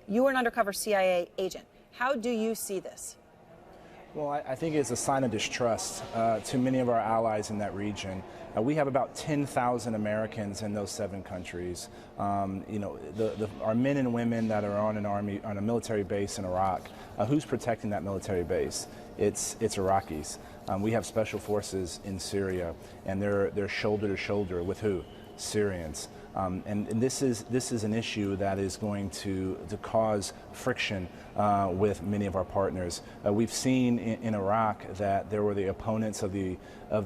You were an undercover CIA agent. How do you see this? Well, I think it's a sign of distrust to many of our allies in that region. We have about 10,000 Americans in those 7 countries. Our men and women that are on a military base in Iraq. Who's protecting that military base? It's Iraqis. We have special forces in Syria, and they're shoulder to shoulder with who? Syrians. And this is an issue that is going to cause friction with many of our partners. We've seen in Iraq that there were the opponents of the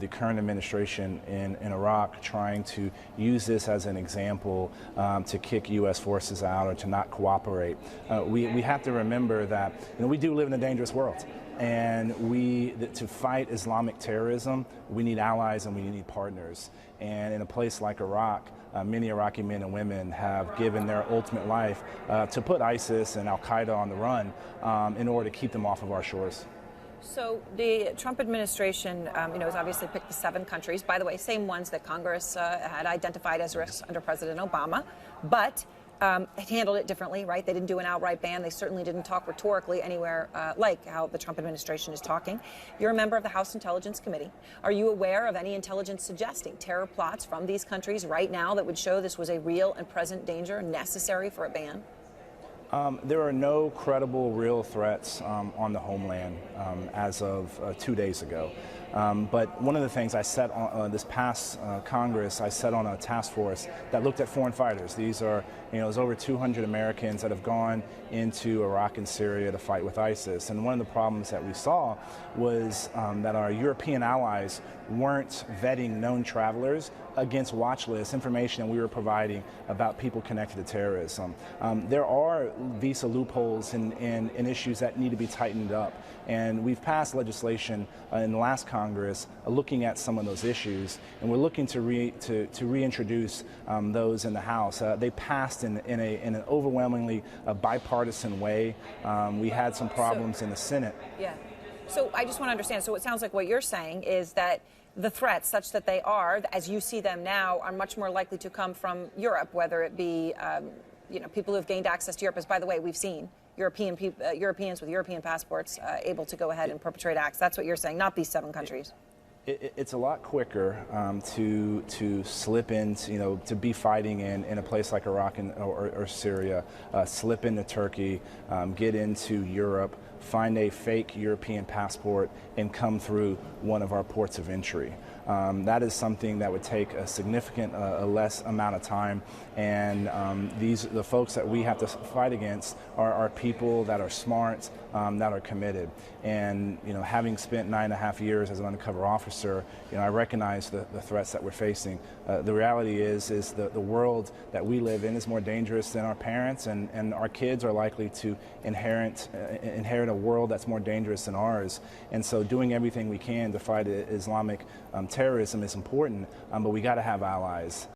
current administration in Iraq trying to use this as an example to kick U.S. forces out or to not cooperate. We have to remember that we do live in a dangerous world. And to fight Islamic terrorism, we need allies and we need partners. And in a place like Iraq, many Iraqi men and women have given their ultimate life to put ISIS and Al-Qaeda on the run in order to keep them off of our shores. So the Trump administration, has obviously picked the 7 countries, by the way, same ones that Congress had identified as risks under President Obama, but it handled it differently, right? They didn't do an outright ban. They certainly didn't talk rhetorically anywhere like how the Trump administration is talking. You're a member of the House Intelligence Committee. Are you aware of any intelligence suggesting terror plots from these countries right now that would show this was a real and present danger necessary for a ban? There are no credible, real threats on the homeland as of 2 days ago. But one of the things I said on this past Congress, I sat on a task force that looked at foreign fighters. These are, there's over 200 Americans that have gone into Iraq and Syria to fight with ISIS. And one of the problems that we saw was that our European allies weren't vetting known travelers against watch lists, information that we were providing about people connected to terrorism. There are visa loopholes and issues that need to be tightened up. And we've passed legislation in the last Congress looking at some of those issues, and we're looking to reintroduce those in the House. They passed in an overwhelmingly bipartisan way. We had some problems in the Senate. Yeah. So I just want to understand. So it sounds like what you're saying is that the threats, such that they are, as you see them now, are much more likely to come from Europe, whether it be people who have gained access to Europe. As by the way, we've seen Europeans with European passports able to go ahead and perpetrate acts. That's what you're saying, not these 7 countries. It's a lot quicker to slip into, to be fighting in a place like Iraq or Syria, slip into Turkey, get into Europe, find a fake European passport, and come through one of our ports of entry. That is something that would take a significant less amount of time, and the folks that we have to fight against are people that are smart, that are committed. And having spent 9.5 years as an undercover officer, I recognize the threats that we're facing. The reality is the world that we live in is more dangerous than our parents, and our kids are likely to inherit a world that's more dangerous than ours. And so doing everything we can to fight Islamic terrorism is important, but we got to have allies.